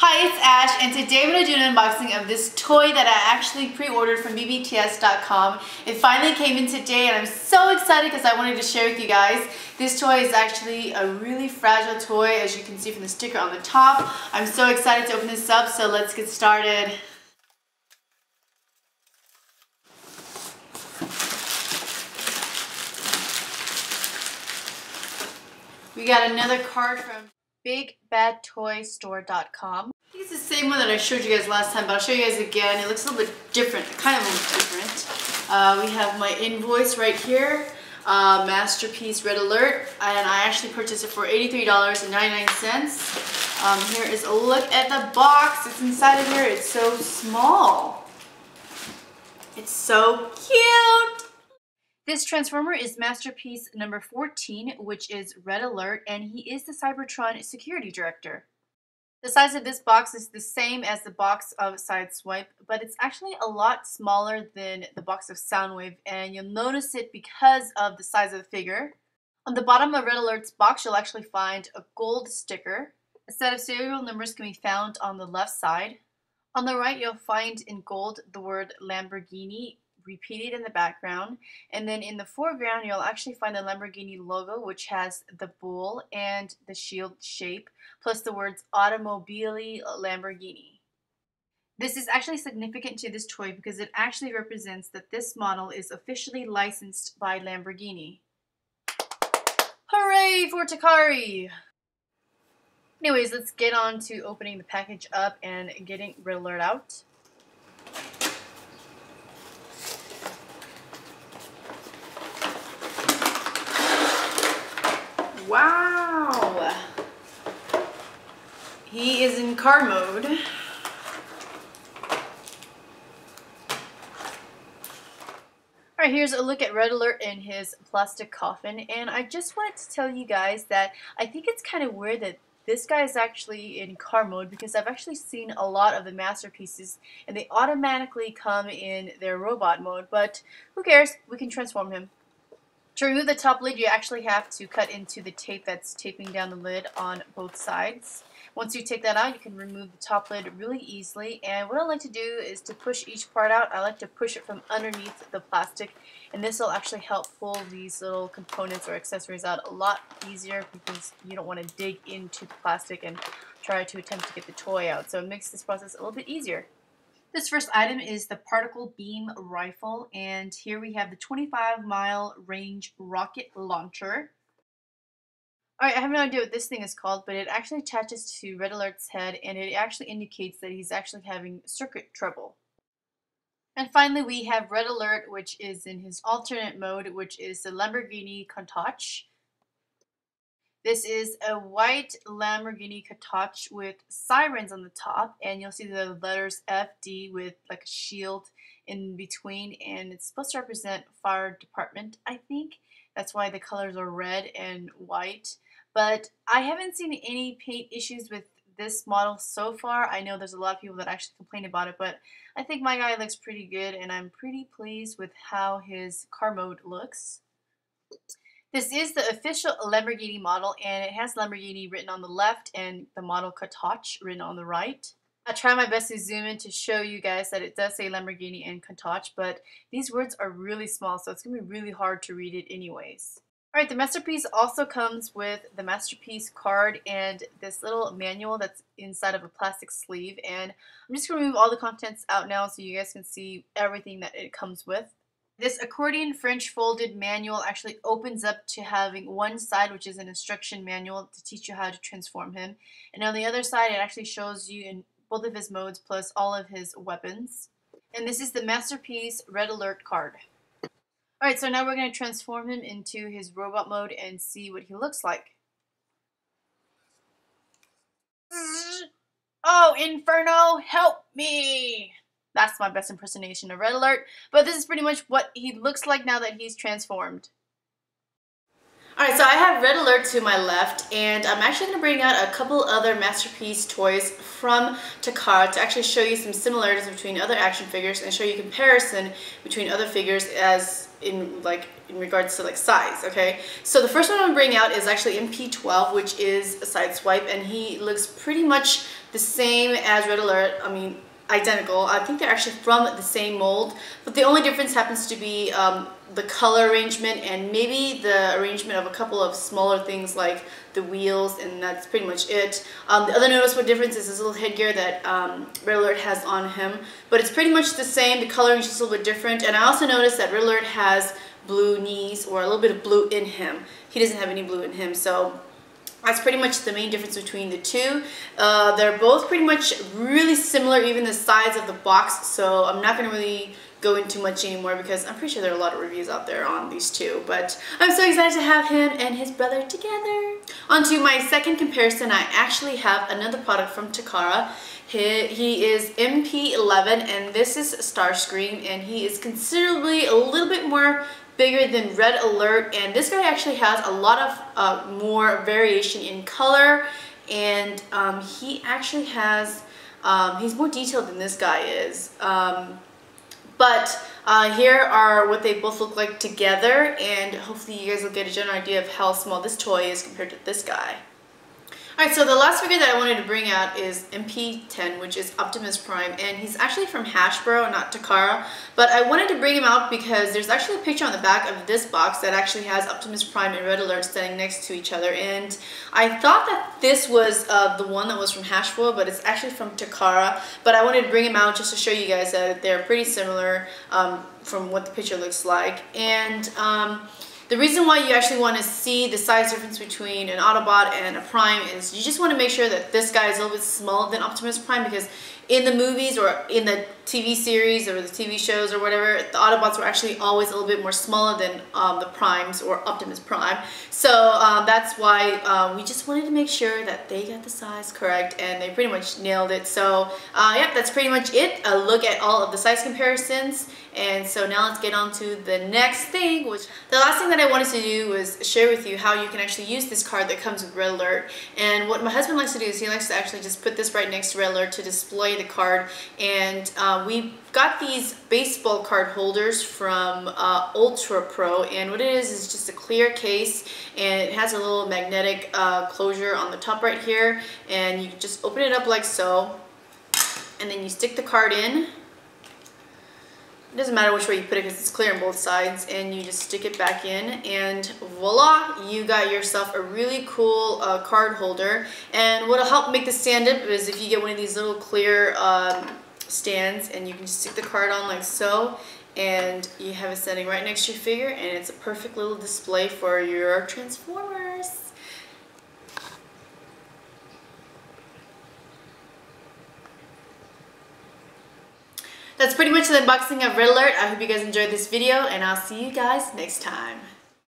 Hi, it's Ash, and today I'm going to do an unboxing of this toy that I actually pre-ordered from bbts.com. It finally came in today, and I'm so excited because I wanted to share with you guys. This toy is actually a really fragile toy, as you can see from the sticker on the top. I'm so excited to open this up, so let's get started. We got another card from BigBadToyStore.com. I think it's the same one that I showed you guys last time, but I'll show you guys again. It looks a little bit different, kind of a little different. We have my invoice right here, Masterpiece Red Alert, and I actually purchased it for $83.99. Here is a look at the box. It's inside of here. It's so small. It's so cute. This Transformer is Masterpiece number 14, which is Red Alert, and he is the Cybertron Security Director. The size of this box is the same as the box of Sideswipe, but it's actually a lot smaller than the box of Soundwave, and you'll notice it because of the size of the figure. On the bottom of Red Alert's box, you'll actually find a gold sticker. A set of serial numbers can be found on the left side. On the right, you'll find in gold the word Lamborghini repeated in the background, and then in the foreground you'll actually find the Lamborghini logo, which has the bull and the shield shape, plus the words Automobili Lamborghini. This is actually significant to this toy because it actually represents that this model is officially licensed by Lamborghini. Hooray for Takara! Anyways, let's get on to opening the package up and getting Red Alert out. Wow! He is in car mode. Alright, here's a look at Red Alert in his plastic coffin, and I just wanted to tell you guys that I think it's kind of weird that this guy is actually in car mode, because I've actually seen a lot of the masterpieces and they automatically come in their robot mode, but who cares? We can transform him. To remove the top lid, you actually have to cut into the tape that's taping down the lid on both sides. Once you take that out, you can remove the top lid really easily, and what I like to do is to push each part out. I like to push it from underneath the plastic, and this will actually help pull these little components or accessories out a lot easier, because you don't want to dig into the plastic and try to attempt to get the toy out. So it makes this process a little bit easier. This first item is the Particle Beam Rifle, and here we have the 25-mile range rocket launcher. Alright, I have no idea what this thing is called, but it actually attaches to Red Alert's head, and it actually indicates that he's actually having circuit trouble. And finally, we have Red Alert, which is in his alternate mode, which is the Lamborghini Countach. This is a white Lamborghini Countach with sirens on the top, and you'll see the letters FD with like a shield in between, and it's supposed to represent fire department, I think. That's why the colors are red and white. But I haven't seen any paint issues with this model so far. I know there's a lot of people that actually complain about it, but I think my guy looks pretty good, and I'm pretty pleased with how his car mode looks. This is the official Lamborghini model, and it has Lamborghini written on the left and the model Countach written on the right. I try my best to zoom in to show you guys that it does say Lamborghini and Countach, but these words are really small, so it's going to be really hard to read it anyways. Alright, the Masterpiece also comes with the Masterpiece card and this little manual that's inside of a plastic sleeve, and I'm just going to remove all the contents out now so you guys can see everything that it comes with. This accordion French folded manual actually opens up to having one side, which is an instruction manual to teach you how to transform him, and on the other side it actually shows you in both of his modes plus all of his weapons. And this is the Masterpiece Red Alert card. Alright, so now we're going to transform him into his robot mode and see what he looks like. Oh, Inferno, help me! That's my best impersonation of Red Alert, but this is pretty much what he looks like now that he's transformed. Alright, so I have Red Alert to my left, and I'm actually going to bring out a couple other Masterpiece toys from Takara to actually show you some similarities between other action figures and show you comparison between other figures as in regards to size, okay? So the first one I'm going to bring out is actually MP-14, which is a Sideswipe, and he looks pretty much the same as Red Alert. I mean, identical. I think they're actually from the same mold, but the only difference happens to be the color arrangement and maybe the arrangement of a couple of smaller things like the wheels, and that's pretty much it. The other noticeable difference is this little headgear that Red Alert has on him, but it's pretty much the same. The coloring is just a little bit different, and I also noticed that Red Alert has blue knees, or a little bit of blue in him. He doesn't have any blue in him, so that's pretty much the main difference between the two. They're both pretty much really similar, even the size of the box, so I'm not going to really go into much anymore because I'm pretty sure there are a lot of reviews out there on these two. But I'm so excited to have him and his brother together. On to my second comparison, I actually have another product from Takara. He is MP-14, and this is Starscream, and he is considerably a little bit more bigger than Red Alert, and this guy actually has a lot of more variation in color, and he actually has, he's more detailed than this guy is. But here are what they both look like together, and hopefully you guys will get a general idea of how small this toy is compared to this guy. Alright, so the last figure that I wanted to bring out is MP-10, which is Optimus Prime, and he's actually from Hasbro, not Takara, but I wanted to bring him out because there's actually a picture on the back of this box that actually has Optimus Prime and Red Alert standing next to each other, and I thought that this was the one that was from Hasbro, but it's actually from Takara, but I wanted to bring him out just to show you guys that they're pretty similar from what the picture looks like. And the reason why you actually want to see the size difference between an Autobot and a Prime is you just want to make sure that this guy is a little bit smaller than Optimus Prime, because in the movies or in the TV series or the TV shows or whatever, the Autobots were actually always a little bit more smaller than the Primes or Optimus Prime. So that's why we just wanted to make sure that they got the size correct, and they pretty much nailed it. So yeah, that's pretty much it. A look at all of the size comparisons. And so now let's get on to the next thing, which the last thing that I wanted to do was share with you how you can actually use this card that comes with Red Alert. And what my husband likes to do is he likes to actually just put this right next to Red Alert to display the card. And we got these baseball card holders from Ultra Pro, and what it is just a clear case, and it has a little magnetic closure on the top right here, and you just open it up like so, and then you stick the card in. It doesn't matter which way you put it because it's clear on both sides, and you just stick it back in, and voila, you got yourself a really cool card holder. And what will help make this stand up is if you get one of these little clear stands, and you can just stick the card on like so, and you have it standing right next to your figure, and it's a perfect little display for your Transformers. That's pretty much the unboxing of Red Alert. I hope you guys enjoyed this video, and I'll see you guys next time.